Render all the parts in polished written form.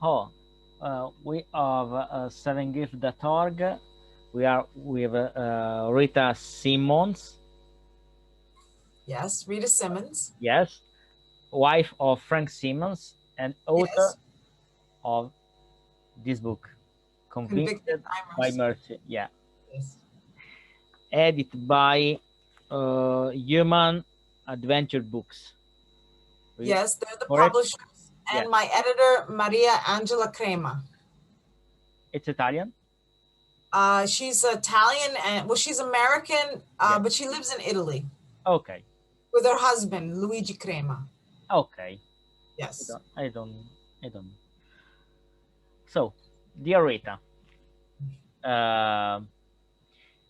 Oh, we have 7gift.org. We are with Rita Simmonds, Yes, Rita Simmonds. yes, wife of Frank Simmonds and author Yes, of this book, Convicted Convicted by by Mercy. Mercy. Yeah, Yes. edited by Human Adventure Books. Yes, they're the Correct? publishers. Yeah, And my editor, Maria Angela Crema. it's Italian. She's Italian and well, she's American, Yeah. but she lives in Italy Okay. with her husband, Luigi Crema. Okay. I Yes. don't. I don't. I don't. So, dear Rita, uh,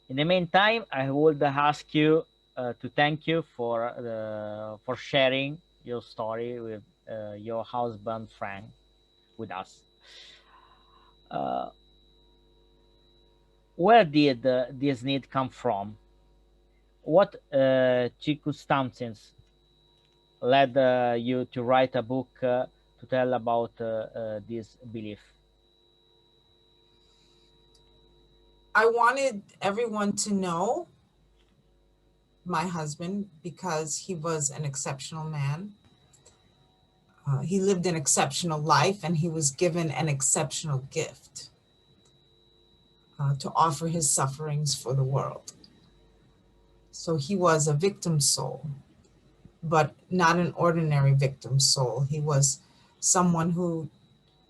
in the meantime, I would ask you to thank you for sharing your story with your husband Frank with us. Uh, where did this need come from? What circumstances led you to write a book to tell about this belief? I wanted everyone to know my husband because he was an exceptional man. He lived an exceptional life and he was given an exceptional gift to offer his sufferings for the world. So he was a victim soul, but not an ordinary victim soul. He was someone who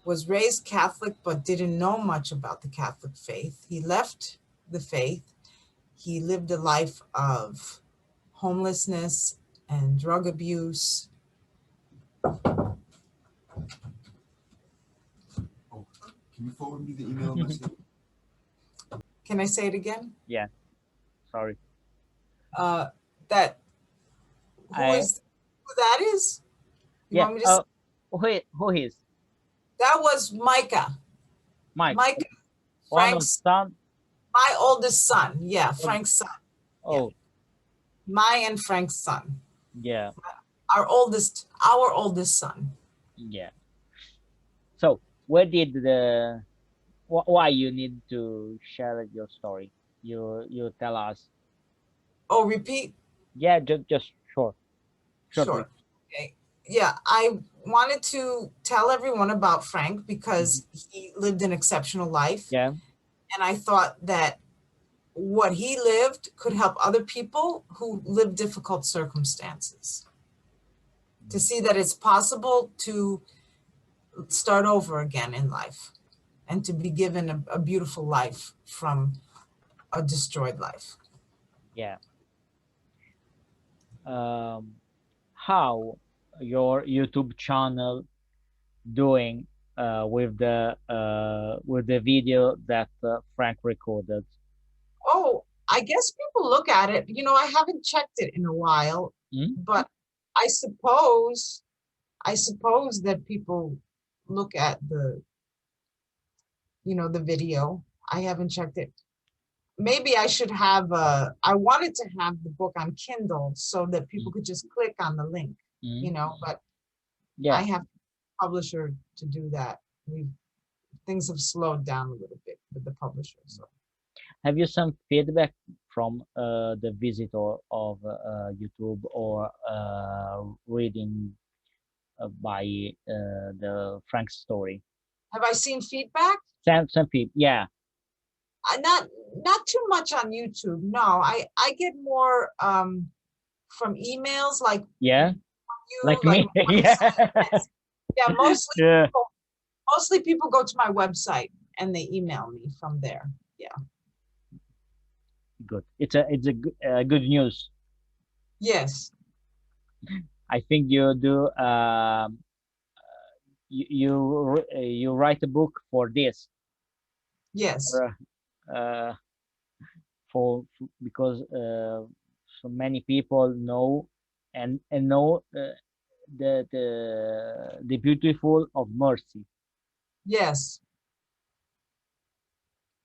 was raised Catholic but didn't know much about the Catholic faith. He left the faith. He lived a life of homelessness and drug abuse. Oh, can you forward me the email message? Can I say it again? Yeah, sorry. Uh, that I who that is? You Yeah. want me to say? Who is That was Micah. Mike? Micah, One of Frank's, son. my oldest son. Yeah, Of, Frank's son. Yeah, oh, my and Frank's son. yeah, Our oldest son. yeah. So where did the why you need to share your story? You tell us. Oh, repeat? Yeah, just shortly. Sure. Okay. Yeah, I wanted to tell everyone about Frank Mhm. because he lived an exceptional life. Yeah, And I thought that what he lived could help other people who live difficult circumstances to see that it's possible to start over again in life and to be given a beautiful life from a destroyed life. yeah. Um, how your YouTube channel doing with the video that Frank recorded? Oh, I guess people look at it. I haven't checked it in a while, Mm? but I suppose that people look at the video. I haven't checked it. Maybe I should I wanted to have the book on Kindle so that people Mm. could just click on the link, Mm. but I Yeah. have a publisher to do that. Things have slowed down a little bit with the publisher. So Have you some feedback from the visitor of YouTube or reading by the Frank's story? have I seen feedback? Some people, yeah, Not too much on YouTube. No, I get more from emails like yeah, you, like like me, yeah, yeah, yeah. mostly people go to my website and they email me from there. Yeah. Good. Good news. Yes. I think you do. You write a book for this, Yes. for, uh, because so many people know and know the beautiful of mercy. Yes.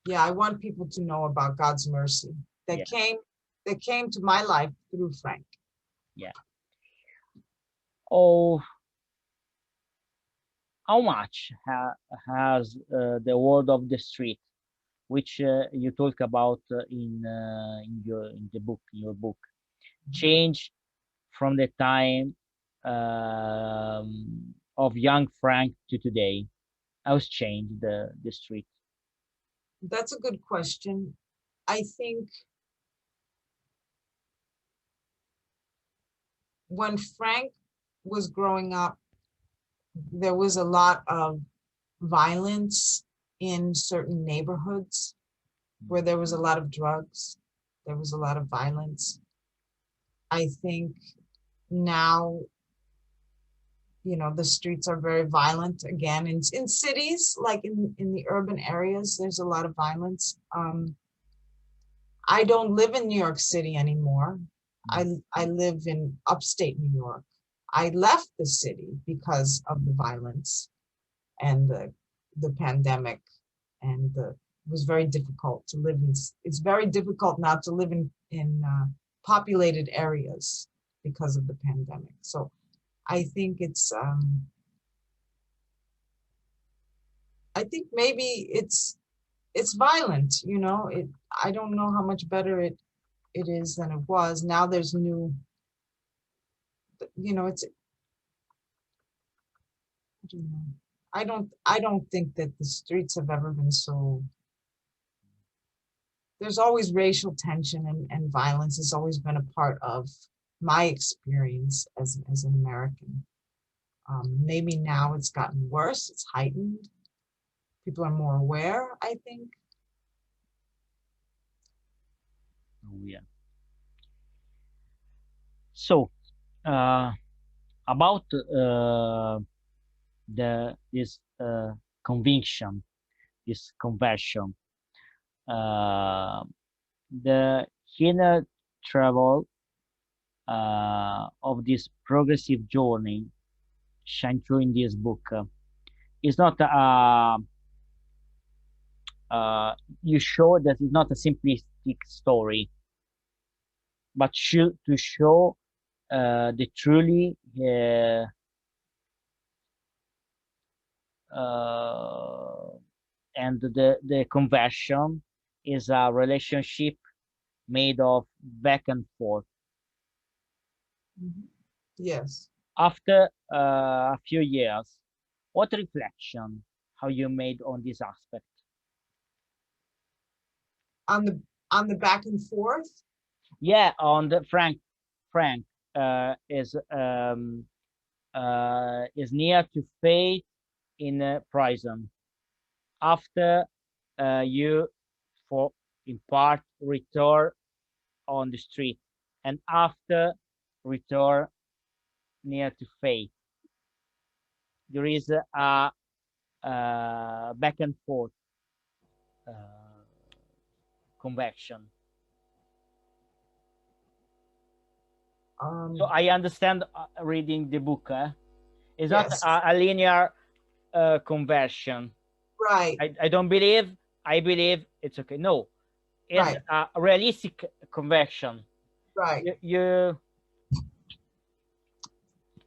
Yeah, I want people to know about God's mercy Yeah, that came to my life through Frank. yeah. Oh, how much has the world of the street, which you talk about in the book, in your book, changed from the time of young Frank to today? How's changed the street? That's a good question. I think when Frank was growing up, there was a lot of violence in certain neighborhoods where there was a lot of drugs, there was a lot of violence. I think now, the streets are very violent again. In cities, like in the urban areas, there's a lot of violence. I don't live in New York City anymore. I live in upstate New York. I left the city because of the violence and the pandemic, and it was very difficult to live in. It's very difficult now to live in populated areas because of the pandemic. So I think I think maybe it's violent, I don't know how much better it is than it was. Now there's new, it's, I don't know. I don't think that the streets have ever been so, there's always racial tension and violence has always been a part of my experience as an American. Maybe now it's gotten worse, it's heightened. People are more aware, I think. Oh, yeah. So, about this conviction, this conversion, uh, the inner travel of this progressive journey shine through in this book. It's not you show that it's not a simplistic story, but to show the truly uh, and the conversion is a relationship made of back and forth. Mhm. Yes. After a few years, what reflection have you made on this aspect? On the back and forth. Yeah, on the Frank is near to fate in prison after you for in part return on the street, and after return near to fate. There is back and forth uh, convection. So Um, I understand reading the book. It's not yes, a linear conversion. right, I don't believe. I believe it's okay. No, it's right, a realistic conversion. right.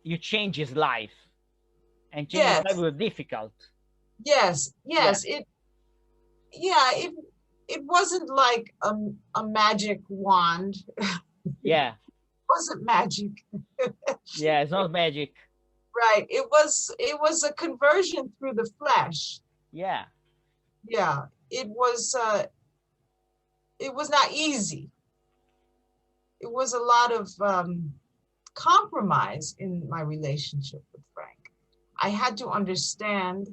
You change his life, and change his life Yes, was difficult. yes, Yeah, yes. Yeah, it wasn't like a magic wand. It yeah, wasn't magic. yeah. It's not magic. Right. It was a conversion through the flesh. Yeah, Yeah. It was not easy. It was a lot of compromise in my relationship with Frank. I had to understand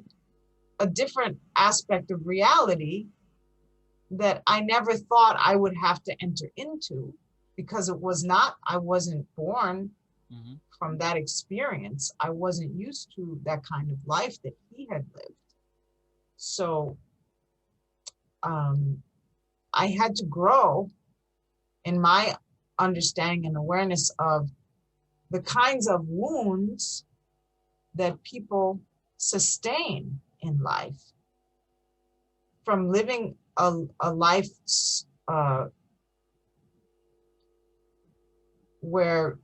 a different aspect of reality that I never thought I would have to enter into, because I wasn't born hmm from that experience. I wasn't used to that kind of life that he had lived. So um, I had to grow in my understanding and awareness of the kinds of wounds that people sustain in life from living a life uh, where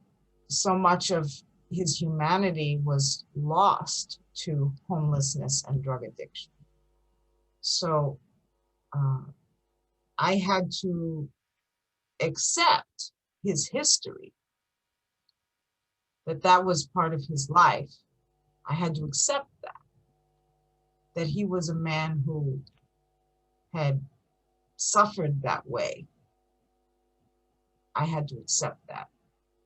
so much of his humanity was lost to homelessness and drug addiction. So I had to accept his history, that was part of his life. I had to accept that he was a man who had suffered that way. I had to accept that.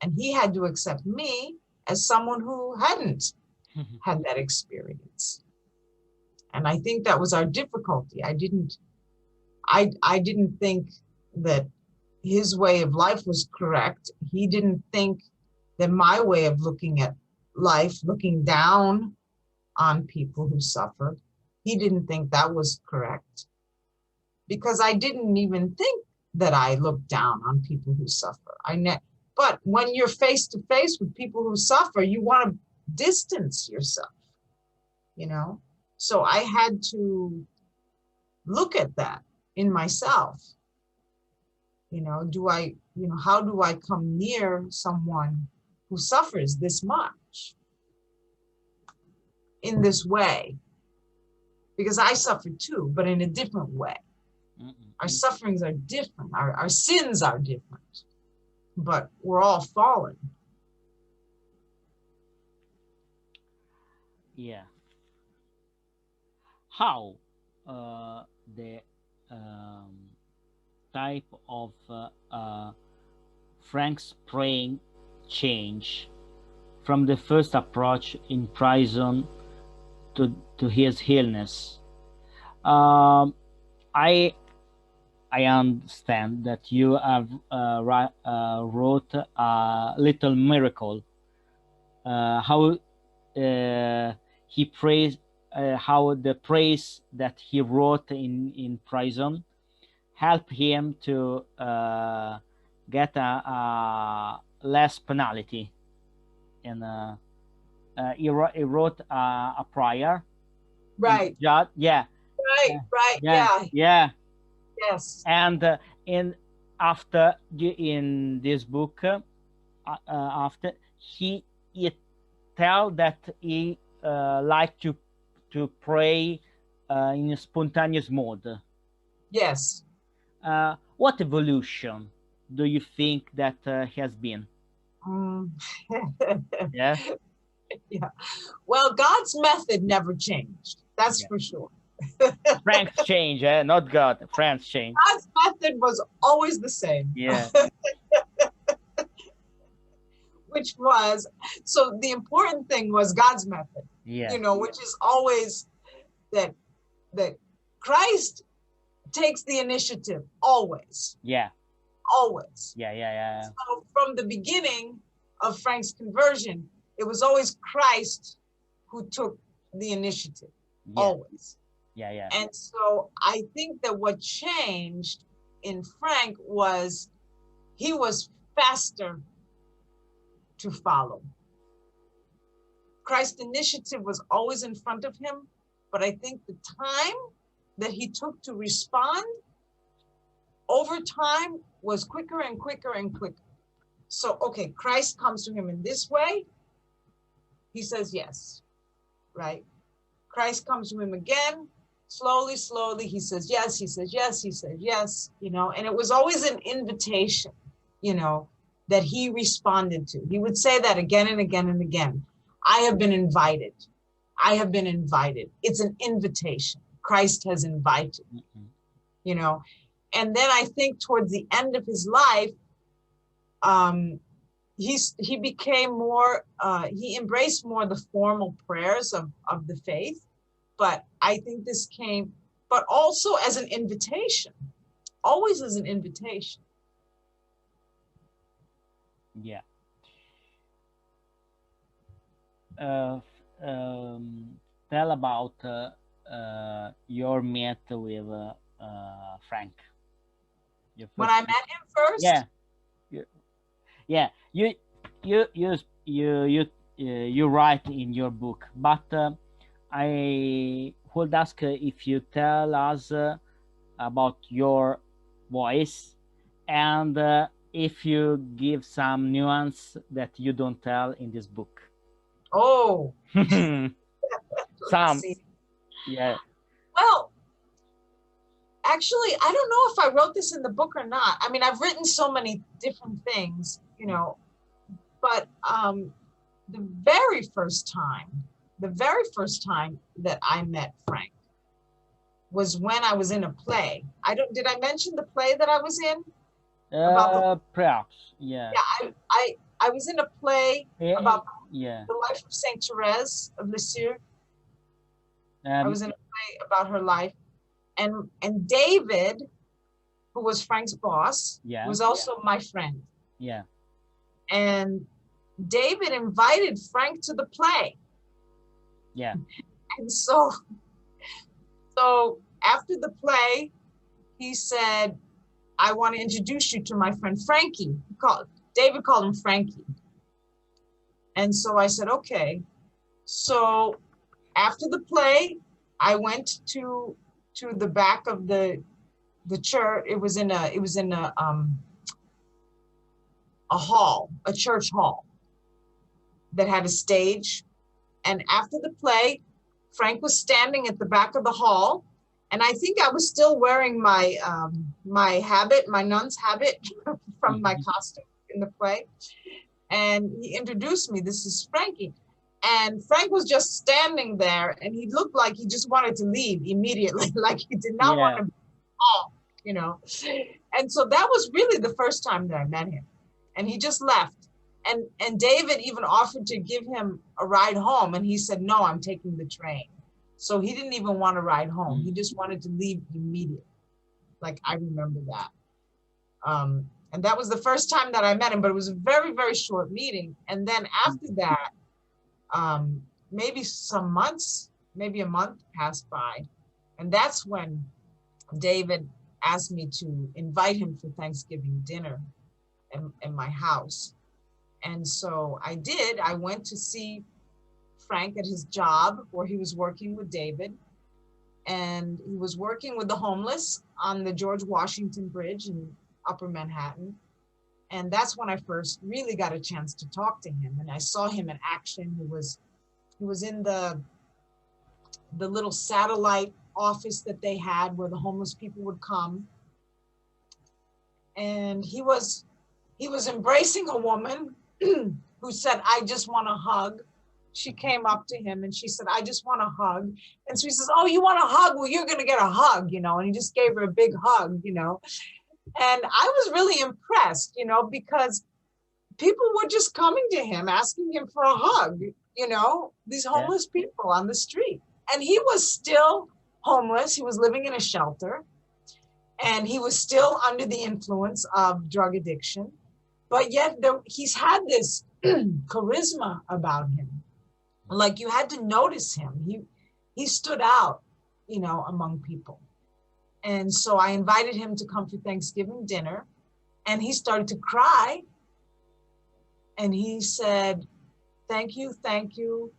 And he had to accept me as someone who hadn't had that experience. And I think that was our difficulty. I didn't think that his way of life was correct. He didn't think that my way of looking at life, looking down on people who suffer, he didn't think that was correct. Because I didn't even think that I looked down on people who suffer. But when you're face to face with people who suffer, you want to distance yourself, you know? So I had to look at that in myself. You know, how do I come near someone who suffers this much in this way? Because I suffer too, but in a different way. Our sufferings are different. Our sins are different, but we're all fallen. Yeah. How the type of Frank's praying change from the first approach in prison to his illness? I understand that you have wrote a little miracle. How he prays, how the praise that he wrote in prison helped him to get a less penalty. And he wrote a prayer. Right. Yeah. Right. Yeah. Yes. And after in this book, after he tell that he liked to pray in a spontaneous mode. Yes. What evolution do you think that has been? Yeah. Yeah. Well, God's method never changed. That's for sure. Frank's change, not God. Frank's change. God's method was always the same. Yeah. Which was, so the important thing was God's method. Yeah. You know, which is always that Christ takes the initiative always. Yeah. Always. Yeah. So from the beginning of Frank's conversion, it was always Christ who took the initiative. Yeah. Always. Yeah. And so I think that what changed in Frank was he was faster to follow. Christ's initiative was always in front of him, but I think the time that he took to respond over time was quicker and quicker and quicker. So, okay, Christ comes to him in this way. He says yes, right? Christ comes to him again, slowly, he says yes, you know, and it was always an invitation, you know, that he responded to. He would say that again and again and again. I have been invited. It's an invitation. Christ has invited, you know. And then I think towards the end of his life, he became more, he embraced more the formal prayers of the faith. But I think this came, but also as an invitation, always as an invitation. Yeah. Tell about your meet with Frank. When I met him first? Yeah. You write in your book, but I would ask if you tell us about your voice and if you give some nuance that you don't tell in this book. Oh. Some, See, yeah. well, actually, I don't know if I wrote this in the book or not. I mean, I've written so many different things, you know, but the very first time that I met Frank was when I was in a play. Did I mention the play that I was in about Perhaps, yeah. yeah, I was in a play Eh, about yeah. the life of Saint Therese of Lisieux. I Um, was in a play about her life, and David, who was Frank's boss, yeah, was also my friend. yeah, And David invited Frank to the play. yeah, And so after the play, he said, I want to introduce you to my friend Frankie. David called him Frankie. And so I said, okay. So after the play, I went to the back of the church. It was in a hall, a church hall that had a stage. And after the play, Frank was standing at the back of the hall, and I think I was still wearing my my habit, my nun's habit from my costume in the play. And he introduced me. This is Frankie. And Frank was just standing there, and he looked like he just wanted to leave immediately, like he did not want yeah, to be off, you know. And so that was really the first time that I met him. And he just left. And David even offered to give him a ride home, and he said, no, I'm taking the train. So he didn't even want to ride home. He just wanted to leave immediately. Like, I remember that. And that was the first time that I met him, but it was a very, very short meeting. And then after that, maybe some months, maybe a month passed by. And that's when David asked me to invite him for Thanksgiving dinner in my house. And so I did. I went to see Frank at his job where he was working with David. And he was working with the homeless on the George Washington Bridge in Upper Manhattan. And that's when I first really got a chance to talk to him. And I saw him in action. He was in the little satellite office that they had where the homeless people would come. And he was embracing a woman who said, I just want a hug. She came up to him and she said, I just want a hug. And so he says, oh, you want a hug? Well, you're going to get a hug, you know, and he just gave her a big hug, you know. And I was really impressed, you know, because people were just coming to him, asking him for a hug, you know, these homeless people on the street. And he was still homeless. He was living in a shelter. And he was still under the influence of drug addiction. But yet he's had this charisma about him. Like, you had to notice him. He stood out, you know, among people. And so I invited him to come for Thanksgiving dinner, and he started to cry. And he said, thank you, thank you.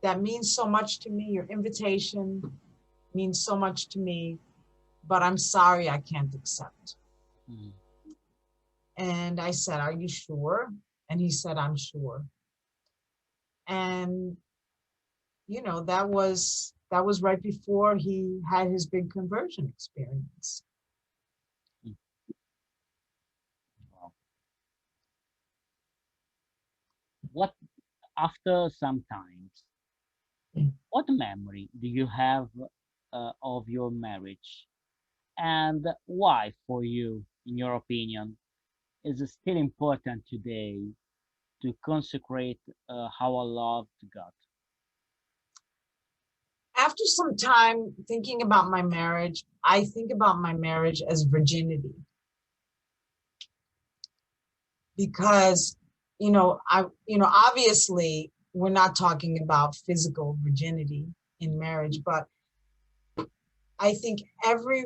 That means so much to me. Your invitation means so much to me, but I'm sorry I can't accept. Mm-hmm. And I said, are you sure? And he said, I'm sure. And, you know, that was right before he had his big conversion experience. Wow. What, after some times, what memory do you have of your marriage, and why, for you, in your opinion, is it still important today to consecrate our love to God? After some time thinking about my marriage, I think about my marriage as virginity. Because, you know, obviously we're not talking about physical virginity in marriage, but I think every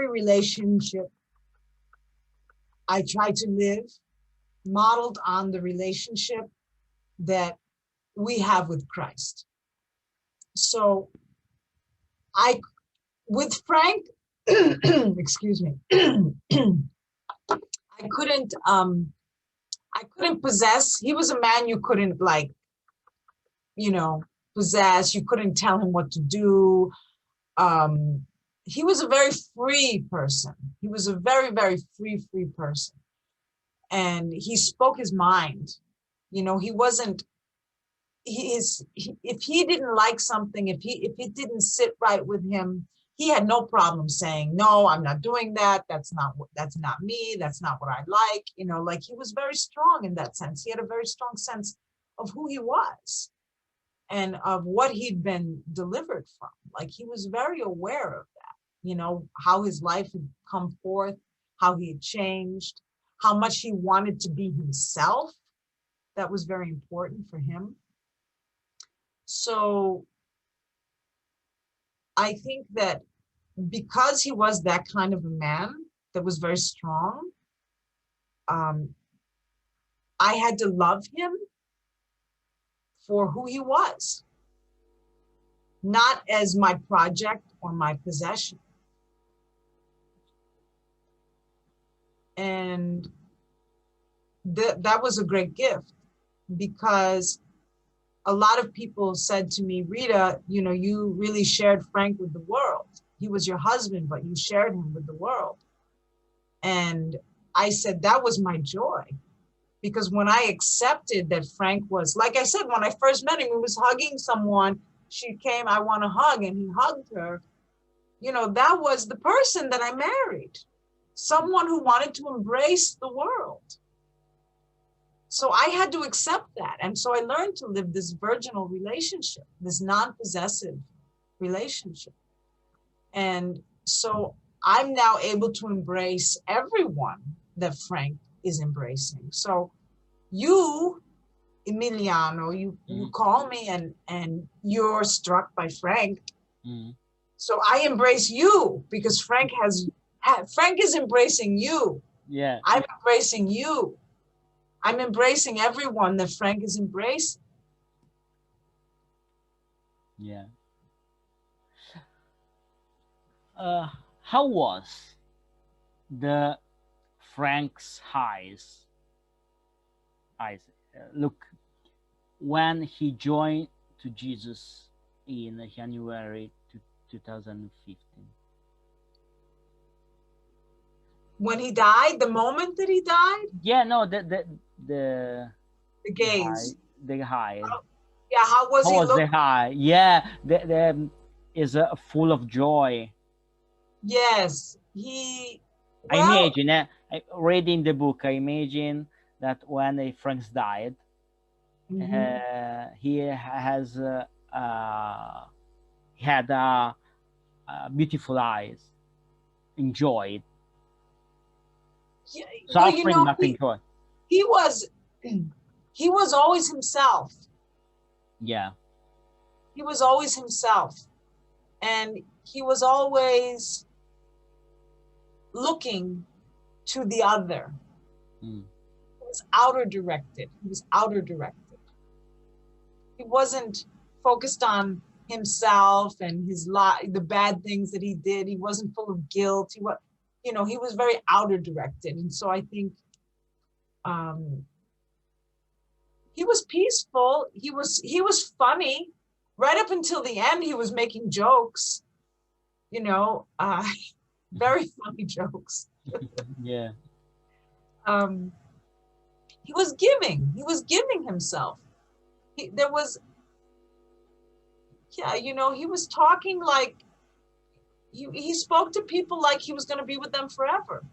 relationship I try to live modeled on the relationship that we have with Christ. So with Frank, excuse me, I couldn't possess. He was a man you couldn't, like, you know, possess. You couldn't tell him what to do. He was a very free person. He was a very, very free person. And he spoke his mind. You know, he wasn't, if he didn't like something, if it didn't sit right with him, he had no problem saying, no, I'm not doing that. That's not me. That's not what I like. You know, like he was very strong in that sense. He had a very strong sense of who he was and of what he'd been delivered from. Like he was very aware of that, you know, how his life had come forth, how he had changed, how much he wanted to be himself. That was very important for him. So I think that because he was that kind of a man that was very strong, I had to love him for who he was, not as my project or my possession. And that was a great gift, because a lot of people said to me, Rita, you know, you really shared Frank with the world. He was your husband, but you shared him with the world. And I said, that was my joy. Because when I accepted that Frank was, like I said, when I first met him, he was hugging someone. She came, I want to hug, and he hugged her. You know, that was the person that I married. Someone who wanted to embrace the world. So I had to accept that. And so I learned to live this virginal relationship, this non-possessive relationship. And so I'm now able to embrace everyone that Frank is embracing. So you, Emiliano, you call me and you're struck by Frank. So I embrace you because Frank is embracing you. Yeah. I'm embracing you. I'm embracing everyone that Frank is embracing. Yeah. How was the Frank's eyes look when he joined to Jesus in January 2015? When he died, the moment that he died? Yeah, no, the gaze. The high. Yeah, how was he looking? The high? Yeah, the is full of joy. Yes, I imagine, reading the book, I imagine that when Frank died, he has had beautiful eyes, enjoyed. Yeah, suffering, well, nothing joy. He was always himself. Yeah. He was always himself. And he was always looking to the other. He was outer directed. He wasn't focused on himself and the bad things that he did. He wasn't full of guilt. He was very outer directed. And so I think he was peaceful. He was funny. Right up until the end, he was making jokes, very funny jokes. Yeah. He was giving himself. He was talking like, he spoke to people like he was going to be with them forever.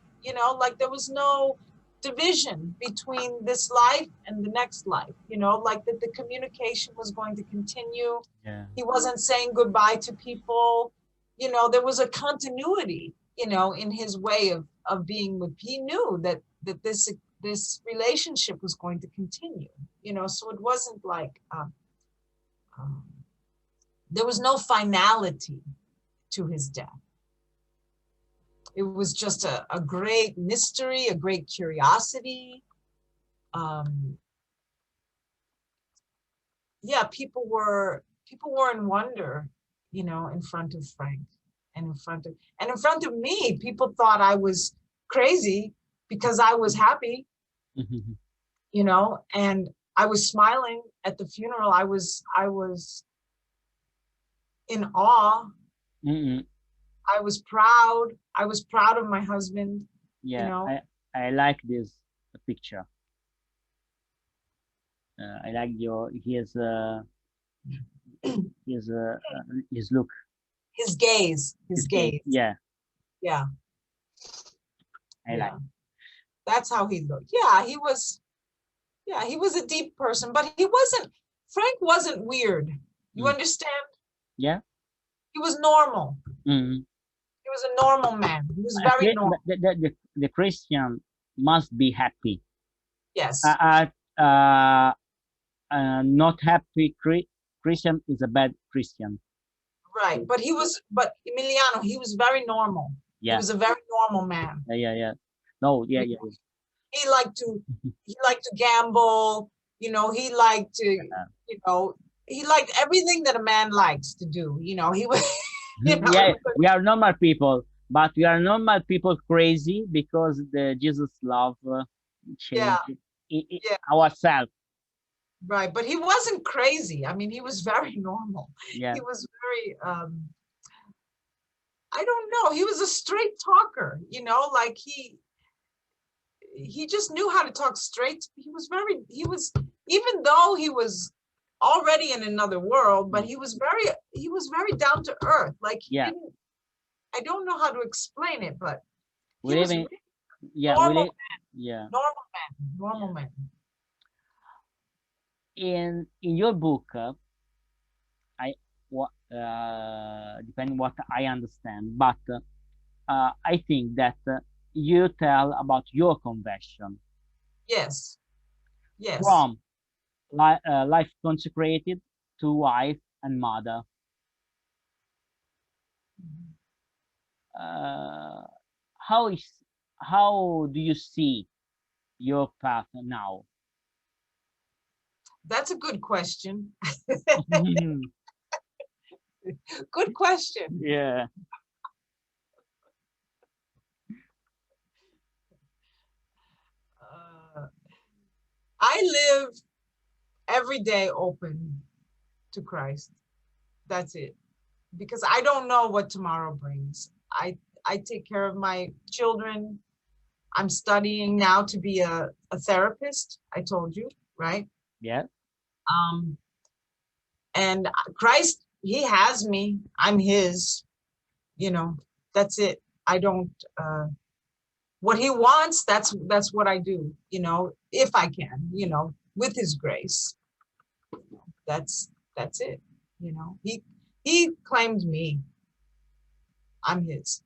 Like there was no division between this life and the next life, like that the communication was going to continue. Yeah. He wasn't saying goodbye to people. There was a continuity, in his way of being with. He knew that this relationship was going to continue, so it wasn't like there was no finality to his death. It was just a great mystery, a great curiosity. People were in wonder, in front of Frank and in front of me. People thought I was crazy because I was happy, and I was smiling at the funeral. I was in awe. Mm-mm. I was proud. I was proud of my husband, you Yeah, know. I like this picture. I like your his look, His gaze, his his gaze. gaze. Yeah, Yeah, I like. yeah. That's how he looked. Yeah, he was a deep person, but Frank wasn't weird. You Mm. understand? Yeah. He was normal. Mm. He was a normal man. He was A very normal. the Christian must be happy. Yes, Uh, not happy Christian is a bad Christian. right. But Emiliano, he was very normal. He Yeah, was a very normal man. yeah. No, yeah, yeah, He liked to he liked to gamble, he liked to, he liked everything that a man likes to do. He was, yeah. Yeah, we are normal people, but we are normal people crazy because the Jesus love yeah, change yeah, ourselves. right. But he wasn't crazy. I mean, he was very normal. Yeah, He was very, I don't know. He was a straight talker, like he just knew how to talk straight. Even though he was already in another world, but he was very down to earth. Like yeah. I don't know how to explain it, but he We live was in really yeah we normal, live yeah. normal man. In your book, I depending what I understand, but I think that you tell about your conversion Yes, yes. from life consecrated to wife and mother. Uh, how is how do you see your path now? That's a good question. Good question. Yeah, Uh, I live every day open to Christ. That's it. Because I don't know what tomorrow brings. I take care of my children. I'm studying now to be a therapist. I told you, right? yeah. Um, and Christ, he has me. I'm his, you know, that's it. I don't what he wants, that's what I do, if I can, with his grace. That's it. He claimed me. I'm his.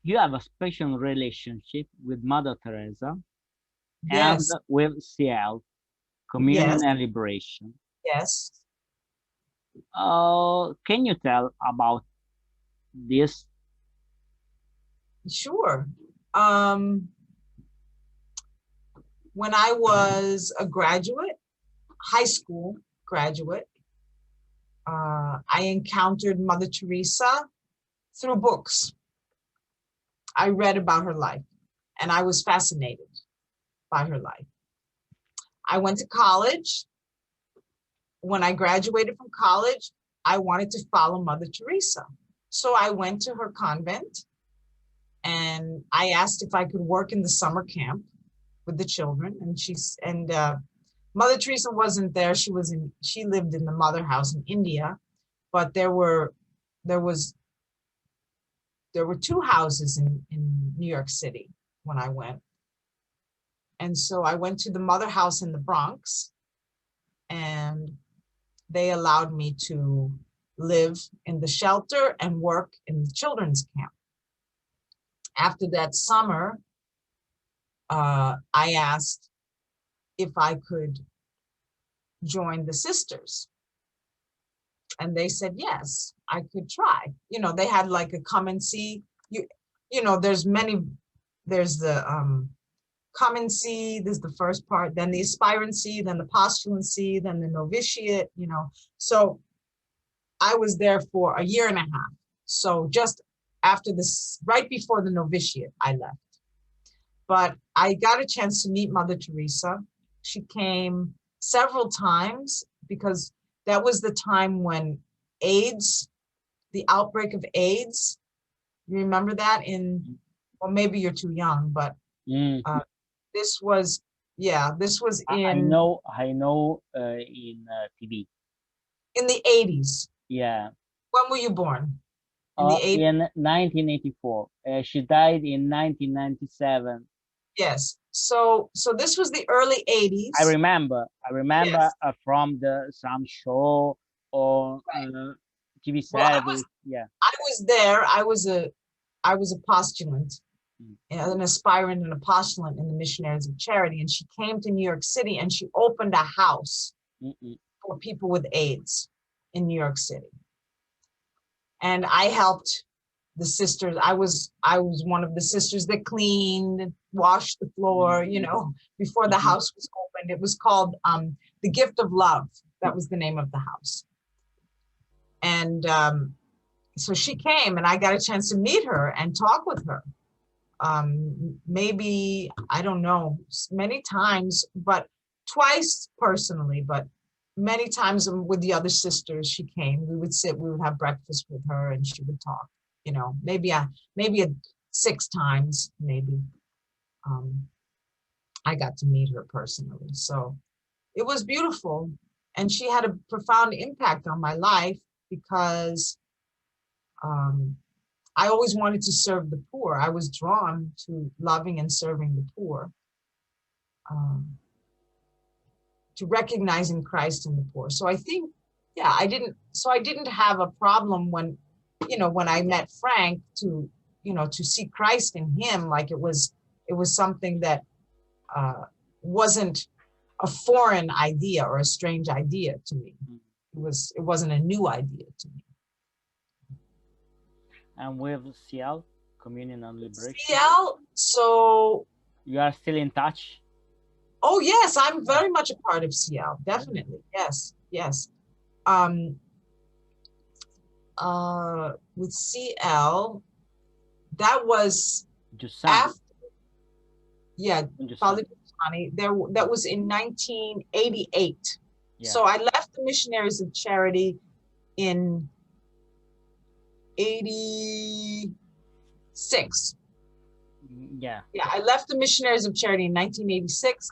You have a special relationship with Mother Teresa and Yes, with CL, Communion yes, and Liberation. yes. Can you tell about this? Sure. Um, when I was a graduate, high school graduate, I encountered Mother Teresa through books. I read about her life and I was fascinated by her life. I went to college. When I graduated from college, I wanted to follow Mother Teresa. So I went to her convent and I asked if I could work in the summer camp with the children. And Mother Teresa wasn't there. She lived in the mother house in India, but there were two houses in New York City when I went. And so I went to the mother house in the Bronx, and they allowed me to live in the shelter and work in the children's camp. After that summer, I asked if I could join the sisters. And they said, yes, I could try. They had like a come and see. There's the come and see, this is the first part, then the aspirancy, then the postulancy, then the novitiate, So I was there for a year and a half. So just after this, right before the novitiate, I left. But I got a chance to meet Mother Teresa. She came several times because that was the time when AIDS, the outbreak of AIDS, you remember that well, maybe you're too young, but Mm. this was, this was I in know, in TV. the 80s. Yeah. When were you born? In the 80s? In 1984. She died in 1997. Yes. So this was the early 80s. I remember Yes. from some show or TV Well, service. Yeah. I was there. I was a postulant, Mm. an aspirant and a postulant in the Missionaries of Charity, and she came to New York City and she opened a house Mm-mm. for people with AIDS in New York City. And I helped the sisters. I was one of the sisters that cleaned, washed the floor, before the house was opened. It was called The Gift of Love. That was the name of the house. And so she came and I got a chance to meet her and talk with her. Maybe, I don't know, many times, but twice personally, but many times with the other sisters. She came, we would have breakfast with her and she would talk, maybe 6 times, maybe. I got to meet her personally. So it was beautiful. And she had a profound impact on my life because I always wanted to serve the poor. I was drawn to loving and serving the poor, to recognizing Christ in the poor. So I think, I didn't have a problem when I met Frank to see Christ in him. Like it was something that wasn't a foreign idea or a strange idea to me. It wasn't a new idea to me. And with CL, Communion and Liberation. CL, so you are still in touch? Oh yes, I'm very much a part of CL. Definitely, yes. With CL, that was after. Yeah, Father Giussani. That was in 1988. Yeah. So I left the Missionaries of Charity in 86. Yeah, I left the Missionaries of Charity in 1986,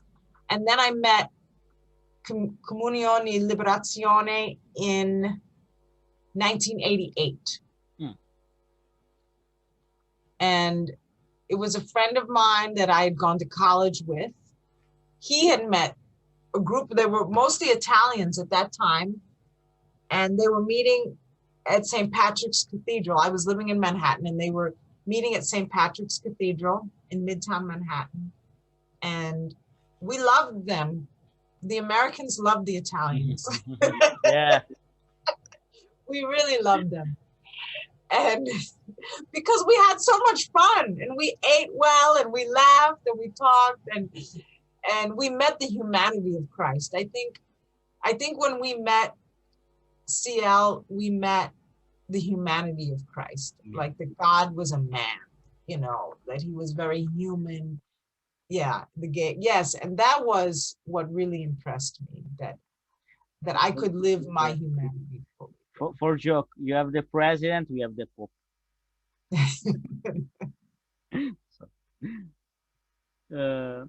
and then I met Comunione e Liberazione in 1988. And it was a friend of mine that I had gone to college with. He had met a group, they were mostly Italians at that time, and they were meeting at St. Patrick's Cathedral. I was living in Manhattan, and they were meeting at St. Patrick's Cathedral in Midtown Manhattan. And we loved them. The Americans loved the Italians. Yeah. We really loved them. And because we had so much fun and we ate well and we laughed and we talked and we met the humanity of Christ. I think when we met CL, we met the humanity of Christ, like that God was a man, that he was very human. Yeah, yes. And that was what really impressed me, that I could live my humanity fully. For joke, you have the president, we have the Pope. So,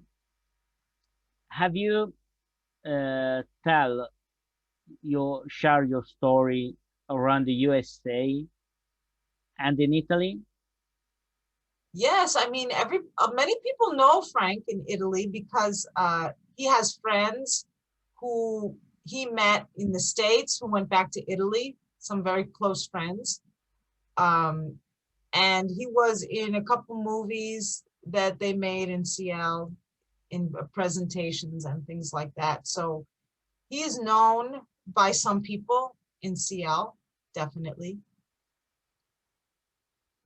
have you share your story around the USA and in Italy? Yes, I mean, many people know Frank in Italy because he has friends who he met in the States who went back to Italy, some very close friends. And he was in a couple movies that they made in CL, in presentations and things like that. So he is known by some people in CL, definitely.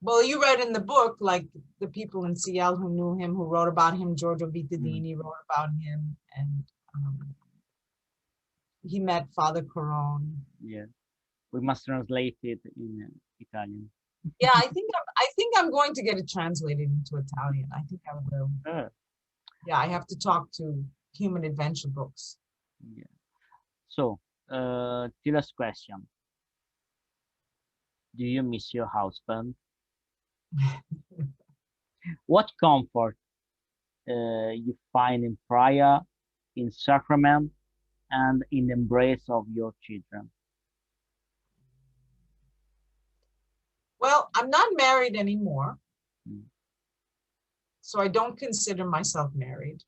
Well, you read in the book, like the people in CL who knew him, who wrote about him, Giorgio Vitadini wrote about him, and he met Father Corone. Yeah, we must translate it in Italian. Yeah, I think I'm going to get it translated into Italian. I think I will. Yeah, I have to talk to Human Adventure Books. Yeah. So, The last question. Do you miss your husband? What comfort you find in prayer, in sacrament, and in the embrace of your children? Well, I'm not married anymore, Mm. so I don't consider myself married.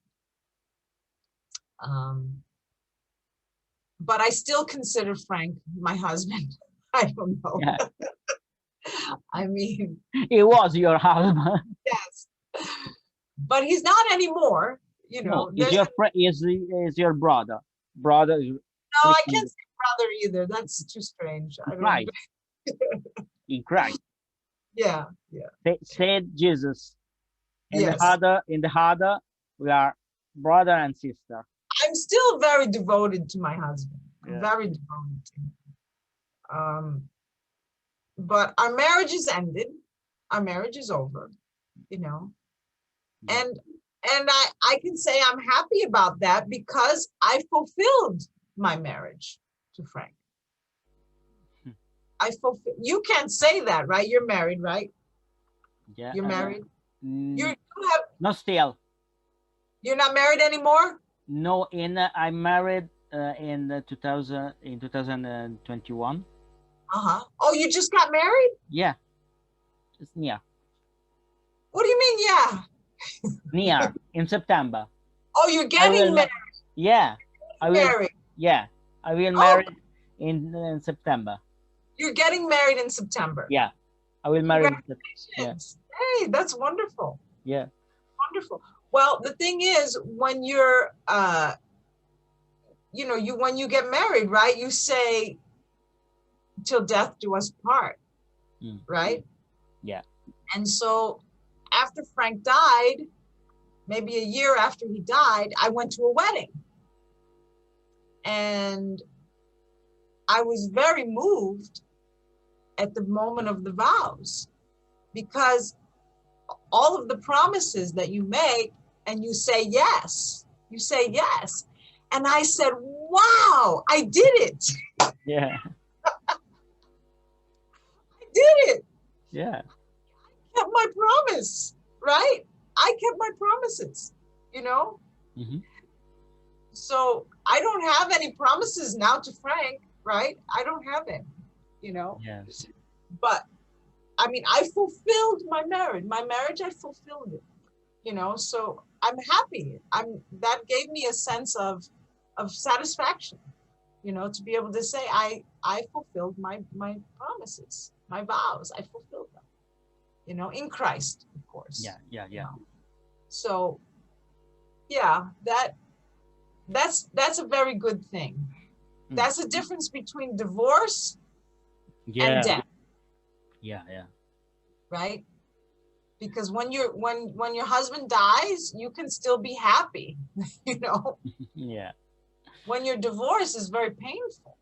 But I still consider Frank my husband. I don't know. Yeah, I mean, it was your husband. yes, but he's not anymore. You No, know, is there's your friend is your brother. Brother is no, I Christian can't say brother either. That's too strange. I in don't. Christ. In Christ. Yeah, yeah, Said Jesus. yes. In the other, we are brother and sister. I'm still very devoted to my husband. I'm Yeah. very devoted to him. But our marriage is ended. Our marriage is over. You know, Yeah. and I can say I'm happy about that because I fulfilled my marriage to Frank. I fulfill. You can't say that, right? You're married, right? Yeah. You're married. You Mm, have. no, still. You're not married anymore. No, I married in 2021. Oh, you just got married? Yeah, it's near. What do you mean? Yeah. Near in September. Oh, you're I will. getting married. Yeah, I will. Married. Yeah, I will Oh, marry in September. you're getting married in September. Yeah, I will marry. Yeah, Congratulations. Hey, that's wonderful. yeah, Wonderful. Well, the thing is, when you're, when you get married, right? You say, "Till death do us part," Mm. right? Yeah. And so, after Frank died, maybe a year after he died, I went to a wedding, and I was very moved at the moment of the vows, because all of the promises that you make and you say yes. And I said, wow, I did it. Yeah. I did it. Yeah. Kept my promise, right? I kept my promises, Mm-hmm. So I don't have any promises now to Frank, right? I don't have any, Yes. But I mean, I fulfilled my marriage. My marriage, I fulfilled it, so I'm happy. That gave me a sense of satisfaction, to be able to say I fulfilled my promises, my vows. I fulfilled them, in Christ, of course. Yeah. Yeah. Yeah. So yeah, that's a very good thing. Mm. That's the difference between divorce and Yeah. death, Yeah. Yeah. right? Because when your husband dies, you can still be happy, Yeah. When your divorce is very painful.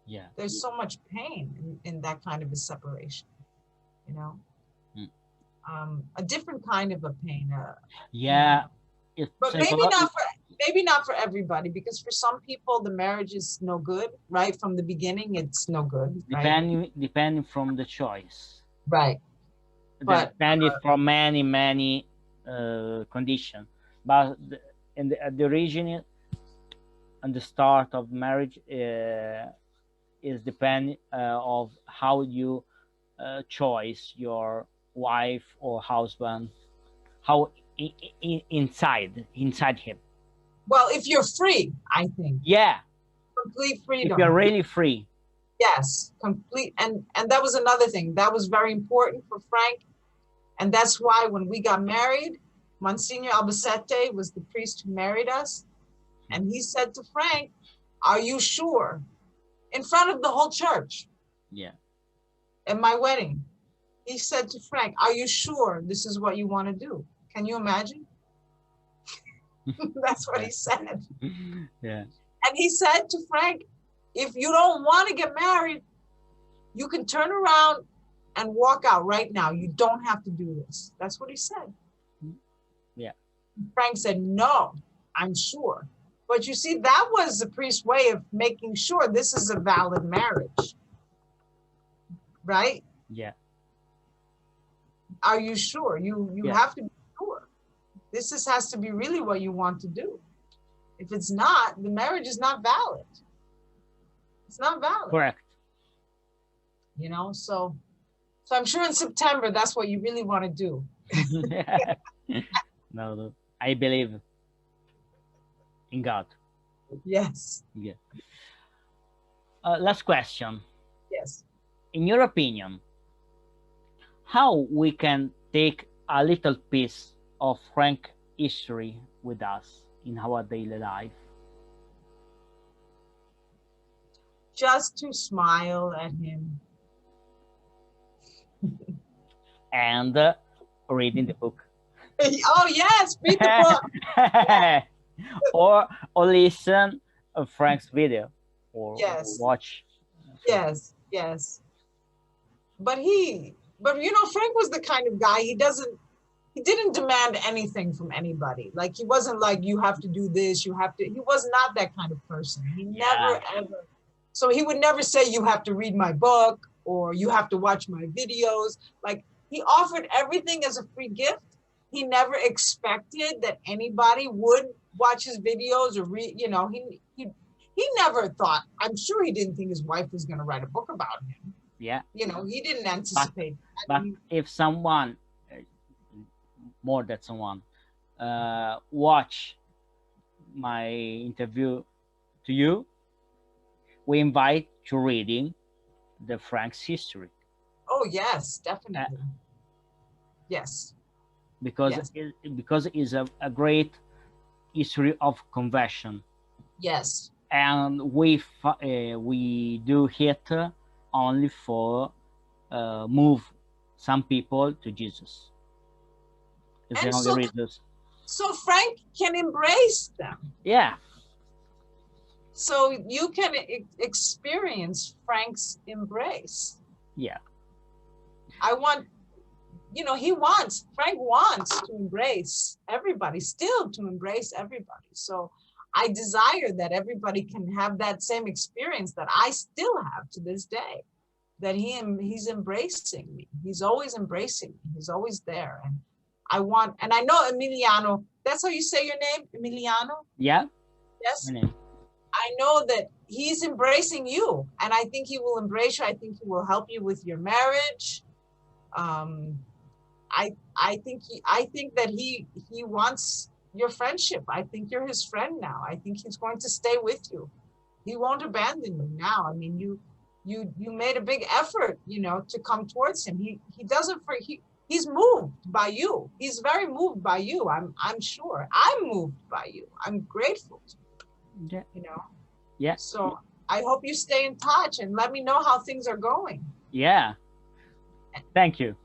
Yeah. There's so much pain in that kind of a separation, Mm. A different kind of a pain. Yeah. It's But maybe not for everybody, because for some people the marriage is no good, right? From the beginning, it's no good, right? depending from the choice. Right. But Depending from many conditions. But at the origin and the start of marriage is depend of how you choose your wife or husband, how inside him. well, if you're free, I think. Yeah. Complete freedom. If you're really free. Yes, complete. And that was another thing that was very important for Frank. And that's why when we got married, Monsignor Albacete was the priest who married us. And he said to Frank, "Are you sure?" In front of the whole church. Yeah. At my wedding, he said to Frank, "Are you sure this is what you want to do?" Can you imagine? That's what he said. Yeah. And he said to Frank, "If you don't want to get married, you can turn around and walk out right now. You don't have to do this." That's what he said. Yeah. Frank said, "No, I'm sure." But you see, that was the priest's way of making sure this is a valid marriage, right? Yeah. Are you sure? You Yeah. have to be sure. This has to be really what you want to do. If it's not, the marriage is not valid. It's not valid. Correct. You know, so I'm sure in September that's what you really want to do. No, I believe in God. Yes. Yeah. Last question. Yes. In your opinion, how we can take a little piece of Frank history with us in our daily life? Just to smile at him. And reading the book. Oh yes, read the book. or listen Frank's video, or Yes. watch. Yes, yes. But you know, Frank was the kind of guy, he didn't demand anything from anybody. Like, he wasn't like, you have to do this, he was not that kind of person. He never ever. So he would never say, you have to read my book or you have to watch my videos. Like, he offered everything as a free gift. He never expected that anybody would watch his videos or read, you know, he never thought, I'm sure he didn't think his wife was going to write a book about him. Yeah. You know, he didn't anticipate that. But if someone, more than someone, watch my interview to you, we invite to reading the Frank's history. Oh yes, definitely. Yes. Because it is a great history of conversion. Yes. And we do it only for move some people to Jesus. It's the only reason. So Frank can embrace them. Yeah. So you can experience Frank's embrace. Yeah. Frank wants to embrace everybody, still to embrace everybody. So I desire that everybody can have that same experience that I still have to this day, that he's embracing me. He's always embracing me. He's always there. And I know Emiliano, that's how you say your name, Emiliano? Yeah. Yes. I know that he's embracing you, and I think he will embrace you. I think he will help you with your marriage. I think that he wants your friendship. I think you're his friend now. I think he's going to stay with you. He won't abandon you now. I mean, you made a big effort, you know, to come towards him. He's moved by you. He's very moved by you. I'm sure. I'm moved by you. I'm grateful to you. Yeah. You know. Yeah. So I hope you stay in touch and let me know how things are going. Yeah. Thank you.